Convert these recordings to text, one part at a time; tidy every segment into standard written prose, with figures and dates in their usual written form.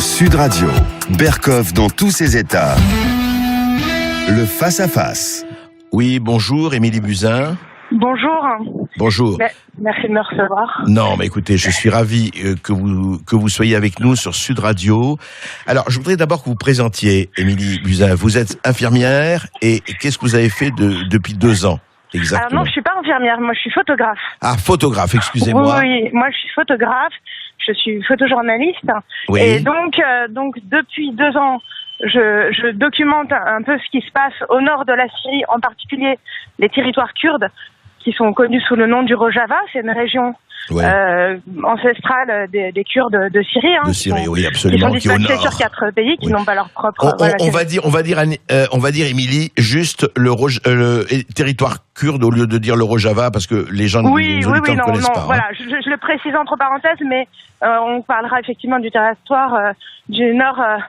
Sud Radio, Berkoff dans tous ses états. Le face-à-face. Oui, bonjour, Émilie Buzyn. Bonjour. Bonjour. Merci de me recevoir. Non, mais écoutez, je suis ravi que vous soyez avec nous sur Sud Radio. Alors, je voudrais d'abord que vous présentiez, Émilie Buzyn. Vous êtes infirmière et qu'est-ce que vous avez fait depuis 2 ans exactement? Alors non, je suis pas infirmière, moi je suis photographe. Ah, photographe, excusez-moi. Oui, moi je suis photographe, je suis photojournaliste. Oui. Et donc depuis 2 ans, je documente un peu ce qui se passe au nord de la Syrie, en particulier les territoires kurdes, qui sont connus sous le nom du Rojava. C'est une région ancestrale des Kurdes de Syrie. De Syrie, oui, absolument. Qui sont dispatchés sur 4 pays, qui n'ont pas leur propre... On va dire, Émilie, juste le territoire kurde au lieu de dire le Rojava, parce que les gens ne connaissent pas. Voilà, je le précise entre parenthèses, mais on parlera effectivement du territoire du nord-est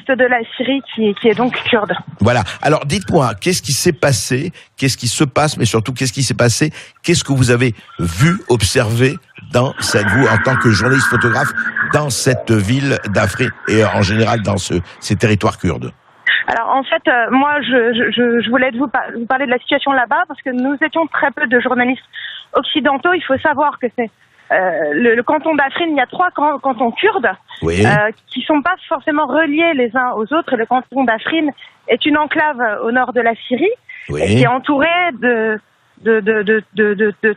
de la Syrie, qui est donc kurde. Voilà. Alors, dites-moi, qu'est-ce qui s'est passé? Qu'est-ce qui se passe? Mais surtout, qu'est-ce qui s'est passé? Qu'est-ce que vous avez vu, observé vous, en tant que journaliste photographe, dans cette ville d'Afrique et en général dans ces territoires kurdes? Alors en fait, moi je voulais vous parler de la situation là-bas parce que nous étions très peu de journalistes occidentaux. Il faut savoir que c'est le canton d'Afrin, il y a 3 cantons kurdes qui sont pas forcément reliés les uns aux autres. Et le canton d'Afrin est une enclave au nord de la Syrie qui est entourée de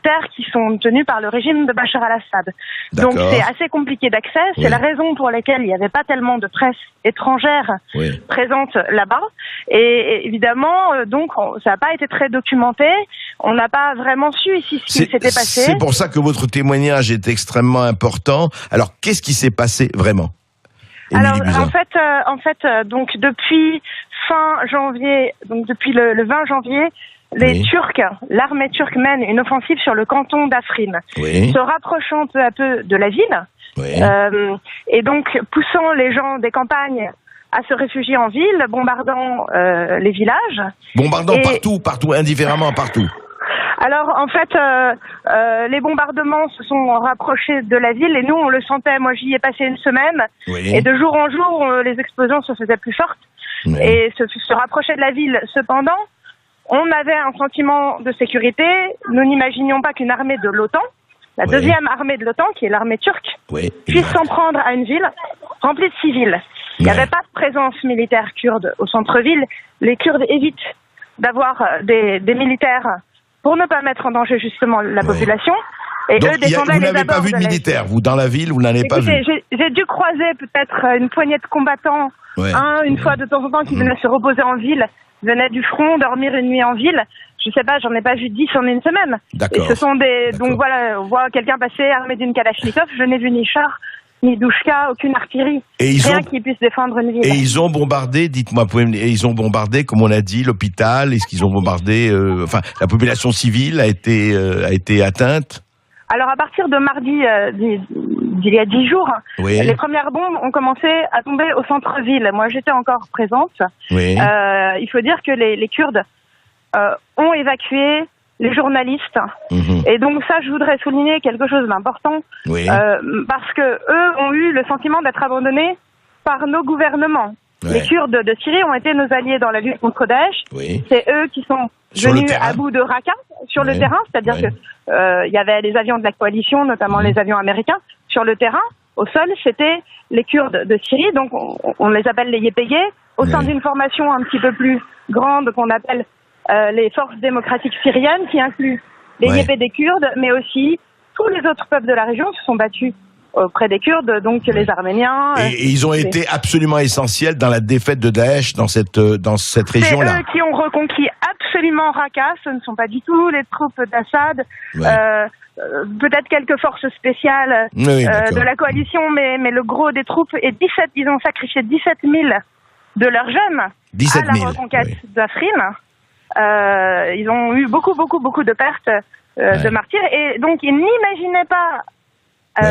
terres qui sont tenues par le régime de Bachar al-Assad. Donc c'est assez compliqué d'accès. C'est la raison pour laquelle il n'y avait pas tellement de presse étrangère présente là-bas. Et évidemment, donc ça n'a pas été très documenté. On n'a pas vraiment su ici ce qui s'était passé. C'est pour ça que votre témoignage est extrêmement important. Alors, qu'est-ce qui s'est passé vraiment, Émilie Buzyn? En fait, donc depuis fin janvier, donc depuis le 20 janvier, l'armée turque mène une offensive sur le canton d'Afrin, se rapprochant peu à peu de la ville, et donc poussant les gens des campagnes à se réfugier en ville, bombardant les villages. Bombardant partout, indifféremment partout. Alors en fait, les bombardements se sont rapprochés de la ville et nous on le sentait. Moi j'y ai passé une semaine et de jour en jour les explosions se faisaient plus fortes et se rapprochaient de la ville. Cependant, on avait un sentiment de sécurité. Nous n'imaginions pas qu'une armée de l'OTAN, la deuxième armée de l'OTAN, qui est l'armée turque, puisse s'en prendre à une ville remplie de civils. Il n'y avait pas de présence militaire kurde au centre-ville. Les Kurdes évitent d'avoir des militaires pour ne pas mettre en danger justement la population. Et donc, eux descendaient vous les n'avez pas vu de militaires, vous, dans la ville, vous n'avez pas vu? J'ai dû croiser peut-être une poignée de combattants, une fois de temps en temps, qui venaient se reposer en ville, venaient du front, dormir une nuit en ville. Je sais pas, j'en ai pas vu 10 en une semaine. D'accord. Et ce sont donc voilà, on voit quelqu'un passer armé d'une Kalachnikov, je n'ai vu ni char, ni douchka, aucune artillerie, rien qui puisse défendre une ville. Et ils ont bombardé, dites-moi, ils ont bombardé, comme on a dit, l'hôpital. Est-ce qu'ils ont bombardé, la population civile a été atteinte? Alors à partir de mardi d'il y a 10 jours, les premières bombes ont commencé à tomber au centre-ville. Moi j'étais encore présente. Il faut dire que les Kurdes ont évacué les journalistes. Et donc ça, je voudrais souligner quelque chose d'important, parce que eux ont eu le sentiment d'être abandonnés par nos gouvernements. Les Kurdes de Syrie ont été nos alliés dans la lutte contre Daesh. C'est eux qui sont venus à bout de Raqqa sur le terrain, c'est-à-dire que il y avait les avions de la coalition, notamment les avions américains, sur le terrain. Au sol, c'était les Kurdes de Syrie, donc on les appelle les Yépéyés, au sein d'une formation un petit peu plus grande qu'on appelle les forces démocratiques syriennes, qui incluent les Yépés des Kurdes, mais aussi tous les autres peuples de la région se sont battus auprès des Kurdes, donc les Arméniens. Et ils ont été absolument essentiels dans la défaite de Daesh dans cette région-là. C'est eux qui ont reconquis absolument Raqqa, ce ne sont pas du tout les troupes d'Assad. Peut-être quelques forces spéciales de la coalition, mais le gros des troupes, ils ont sacrifié 17 000 de leurs jeunes à la reconquête d'Afrin. Ils ont eu beaucoup de pertes de martyrs, et donc ils n'imaginaient pas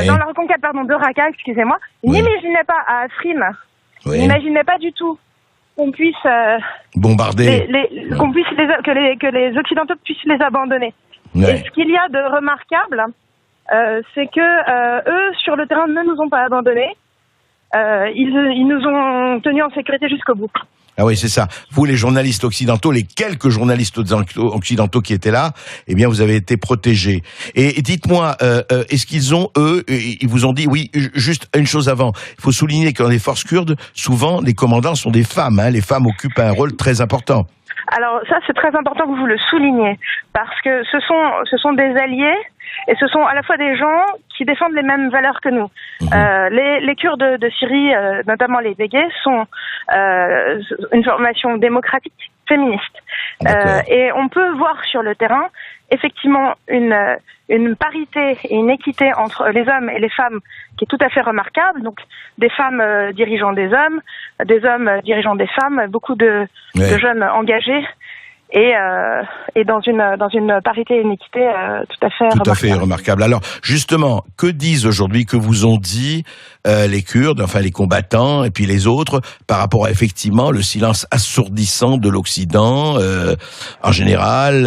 dans la reconquête de Raqqa, excusez-moi, ils n'imaginaient pas à Afrin, ils n'imaginaient pas du tout qu'on puisse bombarder, que les Occidentaux puissent les abandonner. Et ce qu'il y a de remarquable, c'est que eux, sur le terrain, ne nous ont pas abandonnés. Ils nous ont tenus en sécurité jusqu'au bout. Ah oui, c'est ça. Vous, les journalistes occidentaux, les quelques journalistes occidentaux qui étaient là, eh bien, vous avez été protégés. Et dites-moi, est-ce qu'ils ont, eux, ils vous ont dit, oui, juste une chose avant, il faut souligner que dans les forces kurdes, souvent, les commandants sont des femmes, hein, les femmes occupent un rôle très important. Alors ça, c'est très important que vous le souligniez, parce que ce sont des alliés, et ce sont à la fois des gens qui défendent les mêmes valeurs que nous. Les Kurdes de Syrie, notamment les Bégués, sont une formation démocratique, féministe. Et on peut voir sur le terrain, effectivement, une parité et une équité entre les hommes et les femmes qui est tout à fait remarquable. Donc, des femmes dirigeant des hommes dirigeant des femmes, beaucoup de jeunes engagés. Et dans une parité et une équité tout à fait remarquable. Alors justement, que disent aujourd'hui, que vous ont dit les Kurdes, enfin les combattants et puis les autres, par rapport à effectivement le silence assourdissant de l'Occident en général,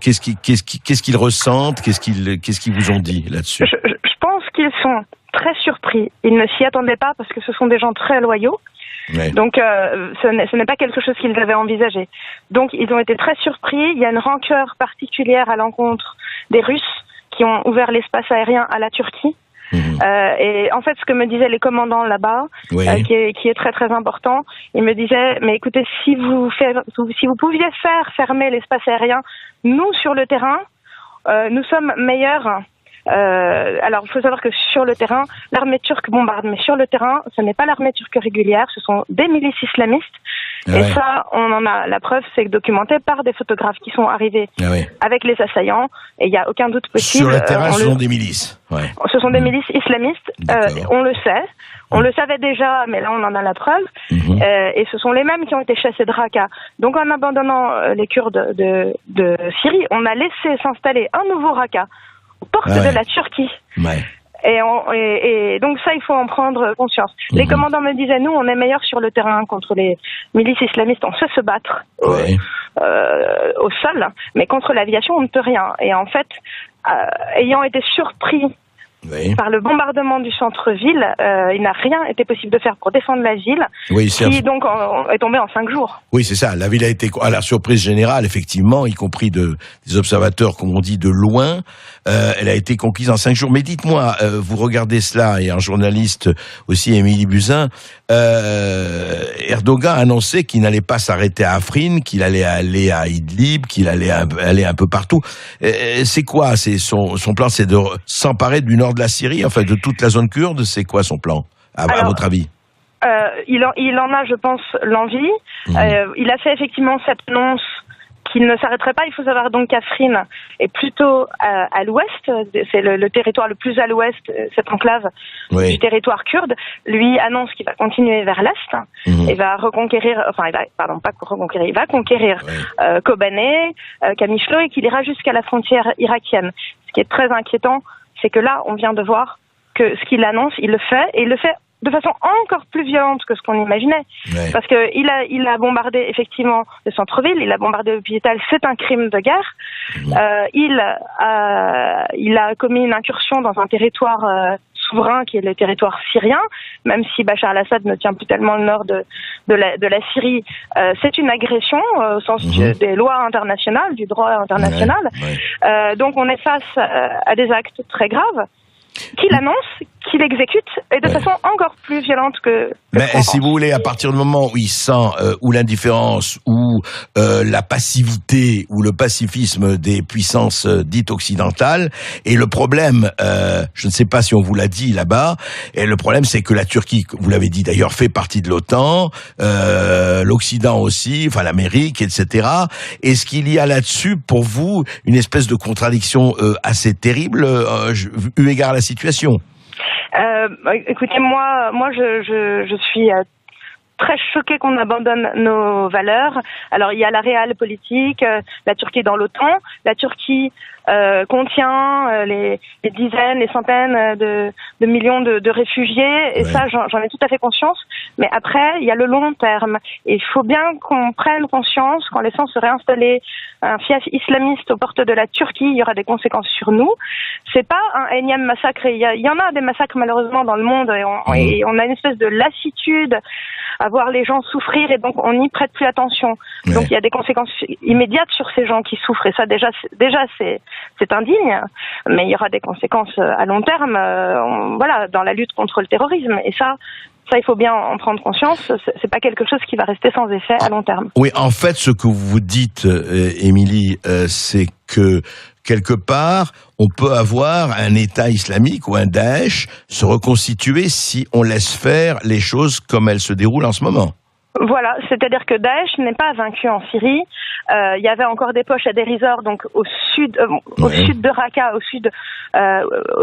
qu'est-ce qu'ils ressentent, qu'est-ce qu'ils vous ont dit là-dessus? Je pense qu'ils sont très surpris. Ils ne s'y attendaient pas parce que ce sont des gens très loyaux. Ouais. Donc, ce n'est pas quelque chose qu'ils avaient envisagé. Donc, ils ont été très surpris. Il y a une rancœur particulière à l'encontre des Russes qui ont ouvert l'espace aérien à la Turquie. Et en fait, ce que me disaient les commandants là-bas, qui est très très important, ils me disaient, mais écoutez, si vous pouviez faire fermer l'espace aérien, nous sur le terrain, nous sommes meilleurs. Alors, il faut savoir que sur le terrain, l'armée turque bombarde, mais sur le terrain, ce n'est pas l'armée turque régulière, ce sont des milices islamistes. Et ça, on en a la preuve, c'est documenté par des photographes qui sont arrivés avec les assaillants, et il n'y a aucun doute possible. Sur le terrain, ce sont des milices. Ce sont des milices islamistes, on le sait. On le savait déjà, mais là on en a la preuve. Et ce sont les mêmes qui ont été chassés de Raqqa. Donc en abandonnant les Kurdes de Syrie, on a laissé s'installer un nouveau Raqqa aux portes de la Turquie. Et donc ça, il faut en prendre conscience. Les commandants me disaient, nous, on est meilleurs sur le terrain contre les milices islamistes. On sait se battre au sol, mais contre l'aviation, on ne peut rien. Et en fait, ayant été surpris par le bombardement du centre-ville, il n'a rien été possible de faire pour défendre la ville, qui donc est tombée en 5 jours. Oui, c'est ça. La ville a été à la surprise générale, effectivement, y compris des observateurs, comme on dit, de loin. Elle a été conquise en 5 jours. Mais dites-moi, vous regardez cela, et un journaliste aussi, Émilie Buzyn, Erdogan a annoncé qu'il n'allait pas s'arrêter à Afrin, qu'il allait aller à Idlib, qu'il allait aller un peu partout. C'est quoi? Son plan, c'est de s'emparer du nord de la Syrie, enfin de toute la zone kurde. C'est quoi son plan, à votre avis? Il en a, je pense, l'envie. Il a fait effectivement cette annonce qu'il ne s'arrêterait pas. Il faut savoir donc qu'Afrin est plutôt à l'ouest, c'est le territoire le plus à l'ouest, cette enclave du territoire kurde. Lui annonce qu'il va continuer vers l'est et va reconquérir, il va conquérir Kobané, Kamishlo, et qu'il ira jusqu'à la frontière irakienne. Ce qui est très inquiétant, c'est que là, on vient de voir que ce qu'il annonce, il le fait, et il le fait de façon encore plus violente que ce qu'on imaginait. Parce que il a bombardé effectivement le centre-ville, il a bombardé l'hôpital, c'est un crime de guerre. Il a commis une incursion dans un territoire souverain qui est le territoire syrien, même si Bachar al-Assad ne tient plus tellement le nord de la Syrie. C'est une agression au sens des lois internationales, du droit international. Donc on est face à des actes très graves qu'il annonce, qu'il exécute, et de façon encore plus violente que mais si vous voulez, à partir du moment où il sent ou l'indifférence ou la passivité ou le pacifisme des puissances dites occidentales, et le problème, je ne sais pas si on vous l'a dit là-bas, et le problème c'est que la Turquie, vous l'avez dit d'ailleurs, fait partie de l'OTAN, l'Occident aussi, enfin l'Amérique, etc. Est-ce qu'il y a là-dessus pour vous une espèce de contradiction assez terrible eu égard à la situation? Écoutez, moi, je suis très choquée qu'on abandonne nos valeurs. Alors, il y a la réelle politique, la Turquie dans l'OTAN. La Turquie contient les dizaines, les centaines de millions de réfugiés, et ça, j'en ai tout à fait conscience. Mais après, il y a le long terme. Et il faut bien qu'on prenne conscience qu'en laissant se réinstaller un fief islamiste aux portes de la Turquie, il y aura des conséquences sur nous. C'est pas un énième massacre. Il y en a des massacres malheureusement dans le monde, et on a une espèce de lassitude à voir les gens souffrir, et donc on n'y prête plus attention. Donc il y a des conséquences immédiates sur ces gens qui souffrent, et ça déjà c'est indigne, mais il y aura des conséquences à long terme, dans la lutte contre le terrorisme, et ça il faut bien en prendre conscience. C'est pas quelque chose qui va rester sans effet à long terme. Oui, en fait, ce que vous dites, Émilie, c'est que quelque part, on peut avoir un État islamique ou un Daesh se reconstituer si on laisse faire les choses comme elles se déroulent en ce moment. Voilà, c'est-à-dire que Daesh n'est pas vaincu en Syrie. Il y avait encore des poches à Derizor, donc au sud de Raqqa, au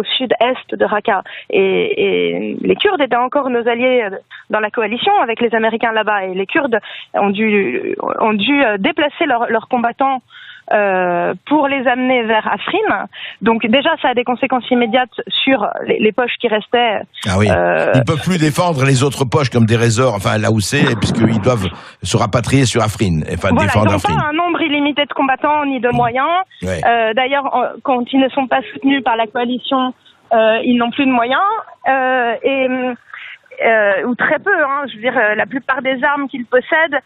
sud-est de Raqqa. Et les Kurdes étaient encore nos alliés dans la coalition avec les Américains là-bas. Et les Kurdes ont dû déplacer leurs combattants pour les amener vers Afrin. Donc déjà, ça a des conséquences immédiates sur les poches qui restaient. Ah oui. Ils peuvent plus défendre les autres poches comme des résorts, enfin là où c'est, puisqu'ils doivent se rapatrier sur Afrin, enfin défendre Afrin. Ils n'ont pas un nombre illimité de combattants ni de moyens. D'ailleurs, quand ils ne sont pas soutenus par la coalition, ils n'ont plus de moyens ou très peu. Je veux dire, la plupart des armes qu'ils possèdent,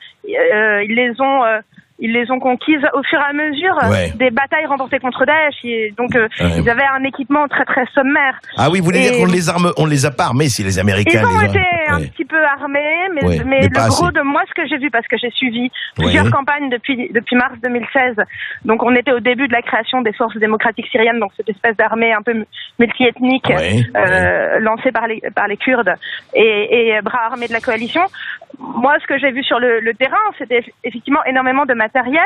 ils les ont conquises au fur et à mesure des batailles remportées contre Daesh. Donc, ils avaient un équipement très très sommaire. Ah oui, vous voulez dire qu'on les a pas armés, si les Américains... Ils ont été un petit peu armés, mais le gros de moi, ce que j'ai vu, parce que j'ai suivi plusieurs campagnes depuis mars 2016. Donc, on était au début de la création des forces démocratiques syriennes, donc cette espèce d'armée un peu multiethnique lancée par les Kurdes et bras armés de la coalition. Moi, ce que j'ai vu sur le terrain, c'était effectivement énormément de matériel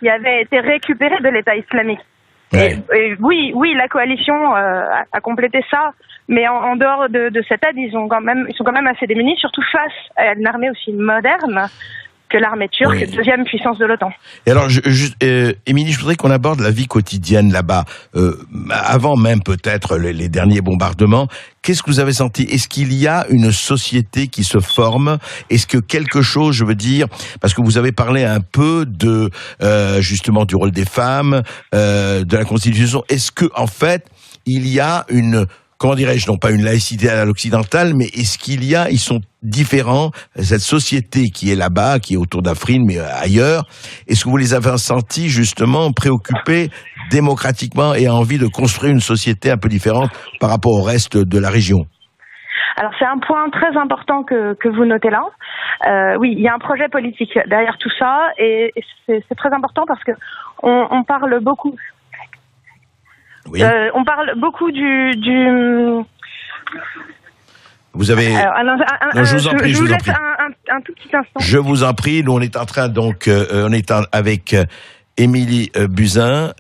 qui avait été récupéré de l'État islamique. Et oui, la coalition a complété ça, mais en dehors de cette aide, ils sont quand même assez démunis, surtout face à une armée aussi moderne que l'armée turque, deuxième puissance de l'OTAN. Et alors, Émilie, je voudrais qu'on aborde la vie quotidienne là-bas. Avant même peut-être les derniers bombardements, qu'est-ce que vous avez senti? Est-ce qu'il y a une société qui se forme? Est-ce que quelque chose, je veux dire, parce que vous avez parlé un peu de justement du rôle des femmes, de la Constitution. Est-ce que en fait, il y a une... Comment dirais-je, non pas une laïcité à l'occidentale, mais est-ce ils sont différents, cette société qui est là-bas, qui est autour d'Afrin, mais ailleurs, est-ce que vous les avez sentis justement préoccupés démocratiquement et envie de construire une société un peu différente par rapport au reste de la région? Alors c'est un point très important que vous notez là. Oui, il y a un projet politique derrière tout ça, et c'est très important parce que on parle beaucoup. Oui. On parle beaucoup du... Vous avez... je vous en prie, je vous laisse un tout petit instant. Je vous en prie, nous on est en train donc, avec Émilie Buzyn,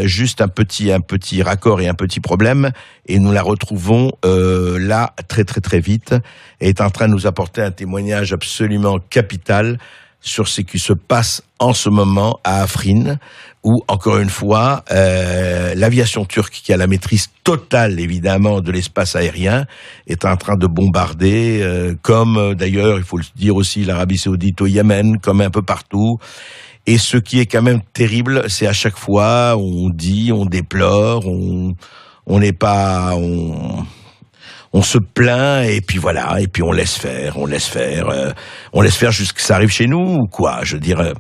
juste un petit raccord et un petit problème, et nous la retrouvons là très très très vite, et est en train de nous apporter un témoignage absolument capital sur ce qui se passe en ce moment à Afrin, où, encore une fois, l'aviation turque, qui a la maîtrise totale, évidemment, de l'espace aérien, est en train de bombarder, comme, d'ailleurs, il faut le dire aussi, l'Arabie Saoudite au Yémen, comme un peu partout. Et ce qui est quand même terrible, c'est à chaque fois, on dit, on déplore, on n'est pas... On se plaint et puis voilà, et puis on laisse faire jusqu'à ce que ça arrive chez nous ou quoi. Je veux dire,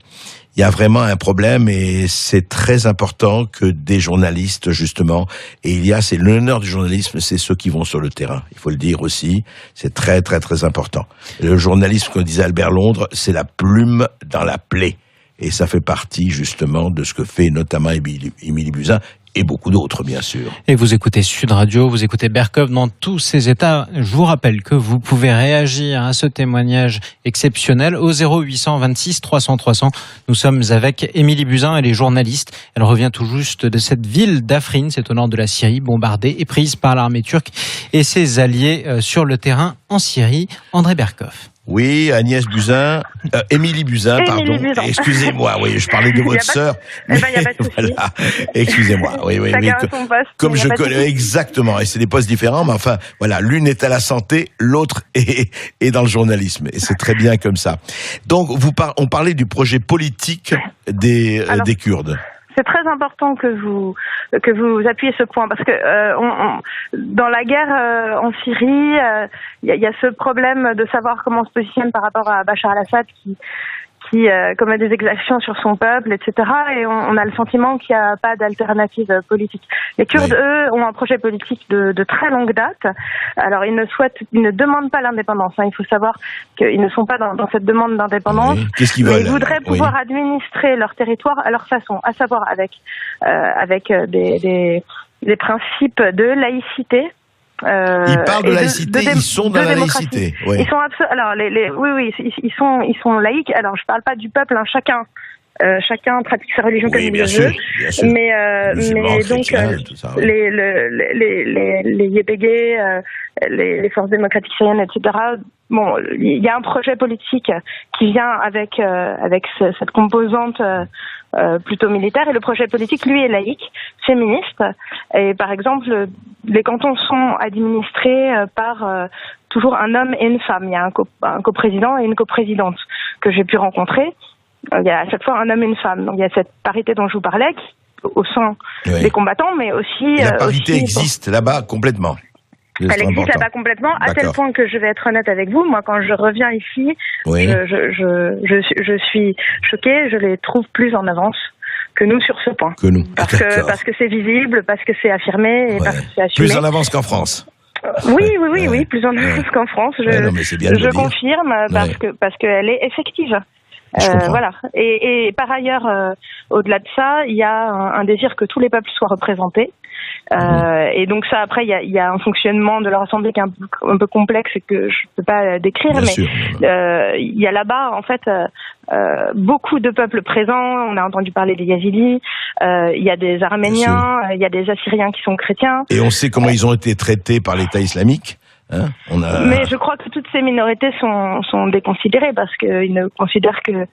il y a vraiment un problème et c'est très important que des journalistes, justement, et c'est l'honneur du journalisme, c'est ceux qui vont sur le terrain. Il faut le dire aussi, c'est très très très important. Le journalisme, comme disait Albert Londres, c'est la plume dans la plaie. Et ça fait partie, justement, de ce que fait notamment Émilie Buzyn, et beaucoup d'autres, bien sûr. Et vous écoutez Sud Radio, vous écoutez Berkov dans tous ses états. Je vous rappelle que vous pouvez réagir à ce témoignage exceptionnel au 0800 26 300 300. Nous sommes avec Émilie Buzyn, elle est journaliste. Elle revient tout juste de cette ville d'Afrin, c'est au nord de la Syrie, bombardée et prise par l'armée turque et ses alliés sur le terrain en Syrie. André Berkov. Oui, Agnès Buzyn, Émilie Buzyn, pardon. Excusez-moi, oui, je parlais de votre sœur. Il n'y a pas de souci. Voilà. Excusez-moi, oui. Son poste, comme je connais, exactement, et c'est des postes différents, mais enfin, voilà, l'une est à la santé, l'autre est dans le journalisme, et c'est très bien comme ça. Donc, on parlait du projet politique des Kurdes. C'est très important que vous appuyez ce point parce que dans la guerre en Syrie, il y a ce problème de savoir comment on se positionne par rapport à Bachar al-Assad qui commet des exactions sur son peuple, etc. Et on a le sentiment qu'il n'y a pas d'alternative politique. Les Kurdes, eux, ont un projet politique de très longue date. Alors, ils ne demandent pas l'indépendance. Il faut savoir qu'ils ne sont pas dans cette demande d'indépendance. Oui. Qu'est-ce qu'ils veulent ? Mais ils voudraient pouvoir administrer leur territoire à leur façon, à savoir avec des principes de laïcité. Ils parlent de laïcité, ils sont dans la laïcité. Ouais. Ils sont alors ils sont laïcs. Alors je parle pas du peuple, hein, chacun pratique sa religion comme il le veut. Mais donc les YPG, les forces démocratiques syriennes, etc. Bon, il y a un projet politique qui vient avec cette composante plutôt militaire, et le projet politique, lui, est laïque, féministe. Et par exemple, les cantons sont administrés par toujours un homme et une femme. Il y a un coprésident et une coprésidente que j'ai pu rencontrer. Il y a à chaque fois un homme et une femme. Donc il y a cette parité dont je vous parlais au sein des combattants, mais aussi... Et la parité existe là-bas complètement. Elle existe là-bas complètement, à tel point que je vais être honnête avec vous. Moi, quand je reviens ici, je suis choquée. Je les trouve plus en avance que nous sur ce point. Que nous. Parce que c'est visible, parce que c'est affirmé et parce que c'est assumé. Plus en avance qu'en France. Oui, plus en avance qu'en France. Je confirme parce qu'elle est effective. Voilà. Et par ailleurs, au-delà de ça, il y a un désir que tous les peuples soient représentés. Et donc ça, après, il y a un fonctionnement de leur assemblée qui est un peu complexe et que je peux pas décrire, il y a là-bas, en fait, beaucoup de peuples présents. On a entendu parler des Yazidis, il y a des Arméniens, il y a des Assyriens qui sont chrétiens. Et on sait comment ils ont été traités par l'État islamique. Mais je crois que toutes ces minorités sont déconsidérées parce qu'ils ne considèrent que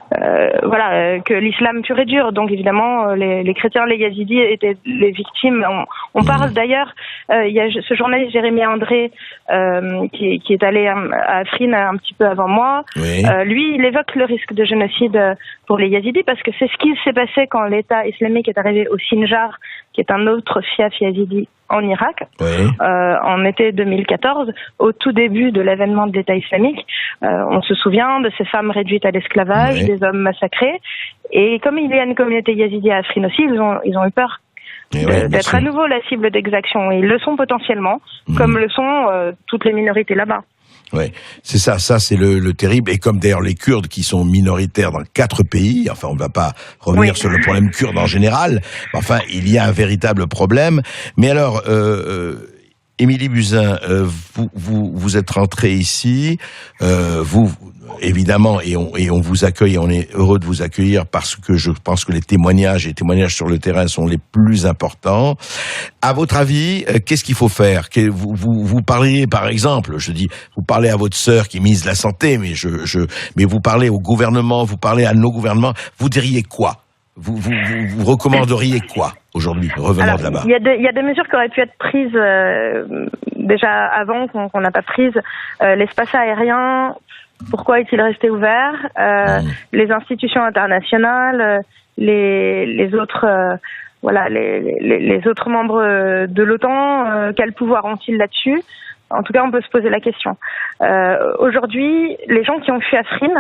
que l'islam pur et dur. Donc évidemment, les chrétiens, les yazidis étaient les victimes. On parle d'ailleurs, il y a ce journaliste Jérémy André qui est allé à Afrin un petit peu avant moi. Lui, il évoque le risque de génocide pour les yazidis parce que c'est ce qui s'est passé quand l'État islamique est arrivé au Sinjar, qui est un autre fief yazidi en Irak, en été 2014, au tout début de l'avènement de l'État islamique. On se souvient de ces femmes réduites à l'esclavage, des hommes massacrés. Et comme il y a une communauté yazidi à Afrin aussi, ils ont eu peur d'être à nouveau la cible d'exactions. Et ils le sont potentiellement, comme le sont toutes les minorités là-bas. Ouais, c'est ça c'est le terrible, et comme d'ailleurs les Kurdes qui sont minoritaires dans 4 pays, enfin on ne va pas revenir sur le problème kurde en général, enfin il y a un véritable problème. Mais alors, Émilie Buzyn, vous êtes rentrée ici, vous évidemment, et on vous accueille, et on est heureux de vous accueillir parce que je pense que les témoignages sur le terrain sont les plus importants. À votre avis, qu'est-ce qu'il faut faire ? Vous parlez, par exemple, vous parlez à votre sœur qui mise la santé, mais vous parlez au gouvernement, vous parlez à nos gouvernements, vous diriez quoi ? Vous recommanderiez quoi aujourd'hui, revenant de là-bas ? Il y a des mesures qui auraient pu être prises déjà avant, qu'on n'a pas prises. L'espace aérien, pourquoi est-il resté ouvert ? Les institutions internationales, les autres, les autres membres de l'OTAN, quel pouvoir ont-ils là-dessus ? En tout cas, on peut se poser la question. Aujourd'hui, les gens qui ont fui Afrin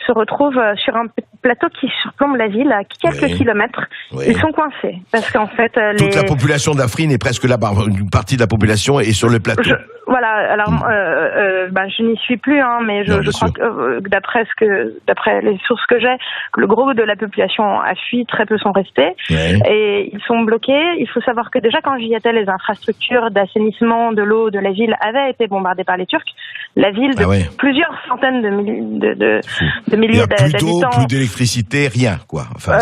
se retrouvent sur un plateau qui surplombe la ville à quelques kilomètres. Ils sont coincés parce qu'en fait, toute la population d'Afrin est presque là-bas. Une partie de la population est sur le plateau. Je n'y suis plus, mais je crois que d'après les sources que j'ai, le gros de la population a fui, très peu sont restés, et ils sont bloqués. Il faut savoir que déjà quand j'y étais, les infrastructures d'assainissement de l'eau de la ville avaient été bombardées par les Turcs. La ville de plusieurs centaines de milliers d'habitants. Plus d'électricité, rien, quoi. Enfin,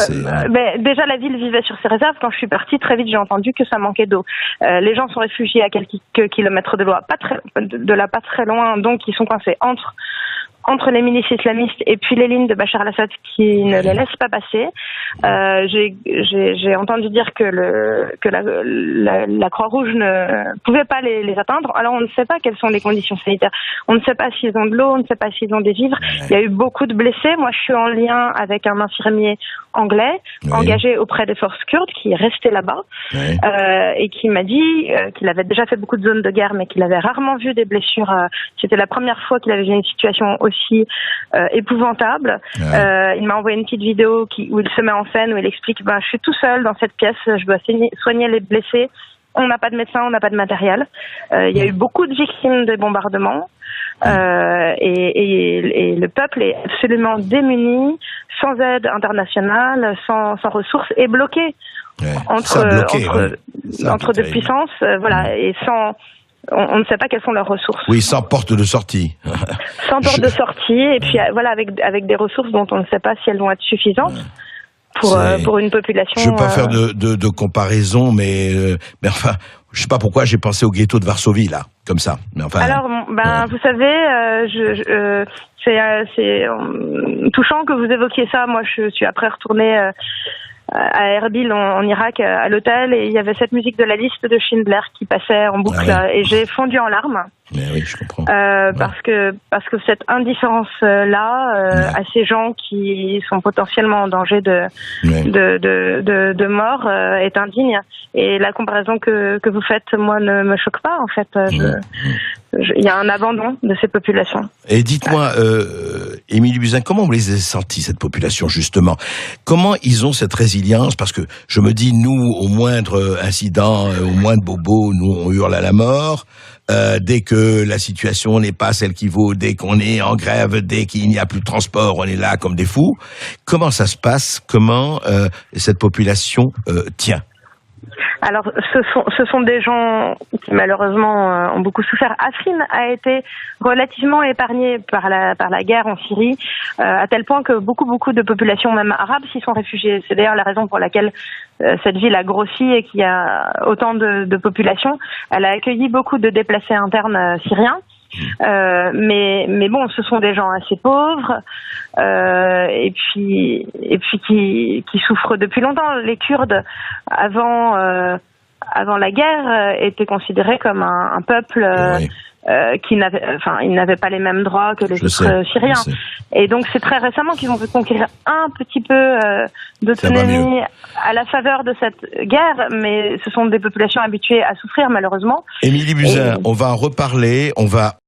déjà, la ville vivait sur ses réserves. Quand je suis partie, très vite, j'ai entendu que ça manquait d'eau. Les gens sont réfugiés à quelques kilomètres de là, pas très loin, donc ils sont coincés entre entre les milices islamistes et puis les lignes de Bachar al-Assad qui ne les laissent pas passer. J'ai entendu dire que la Croix-Rouge ne pouvait pas les atteindre. Alors on ne sait pas quelles sont les conditions sanitaires. On ne sait pas s'ils ont de l'eau, on ne sait pas s'ils ont des vivres. Il y a eu beaucoup de blessés. Moi, je suis en lien avec un infirmier anglais engagé auprès des forces kurdes qui est resté là-bas et qui m'a dit qu'il avait déjà fait beaucoup de zones de guerre, mais qu'il avait rarement vu des blessures. C'était la première fois qu'il avait vu une situation aussi épouvantable. Il m'a envoyé une petite vidéo où il se met en scène, où il explique je suis tout seul dans cette pièce, je dois soigner les blessés. On n'a pas de médecin, on n'a pas de matériel. Il y a eu beaucoup de victimes des bombardements. Et le peuple est absolument démuni, sans aide internationale, sans ressources, et bloqué entre deux puissances, et sans. On ne sait pas quelles sont leurs ressources. Oui, sans porte de sortie. Sans porte de sortie, et puis avec des ressources dont on ne sait pas si elles vont être suffisantes. Pour une population. Je ne veux pas faire de comparaison, mais enfin, je sais pas pourquoi j'ai pensé au ghetto de Varsovie là, comme ça. Mais enfin. Alors, vous savez, c'est touchant que vous évoquiez ça. Moi, je suis après retournée à Erbil en Irak à l'hôtel, et il y avait cette musique de la liste de Schindler qui passait en boucle et j'ai fondu en larmes. Mais oui, je comprends. Parce que cette indifférence là à ces gens qui sont potentiellement en danger de mort est indigne, et la comparaison que vous faites, moi, ne me choque pas en fait. Il y a un abandon de ces populations. Et dites-moi, Émilie Buzyn, comment vous les avez sentis, cette population, justement? Comment ils ont cette résilience? Parce que je me dis, nous, au moindre incident, au moindre bobo, nous, on hurle à la mort. Dès que la situation n'est pas celle qu'il vaut, dès qu'on est en grève, dès qu'il n'y a plus de transport, on est là comme des fous. Comment ça se passe? Comment cette population tient? Alors, ce sont des gens qui malheureusement ont beaucoup souffert. Afrin a été relativement épargné par la guerre en Syrie, à tel point que beaucoup de populations, même arabes, s'y sont réfugiées. C'est d'ailleurs la raison pour laquelle cette ville a grossi et qu'il y a autant de population. Elle a accueilli beaucoup de déplacés internes syriens. Mais bon, ce sont des gens assez pauvres et puis qui souffrent depuis longtemps. Les Kurdes, avant la guerre, étaient considérés comme un peuple ils n'avaient pas les mêmes droits que les autres Syriens. Et donc c'est très récemment qu'ils ont pu conquérir un petit peu d'autonomie à la faveur de cette guerre, mais ce sont des populations habituées à souffrir malheureusement. Émilie Buzyn, on va en reparler, on va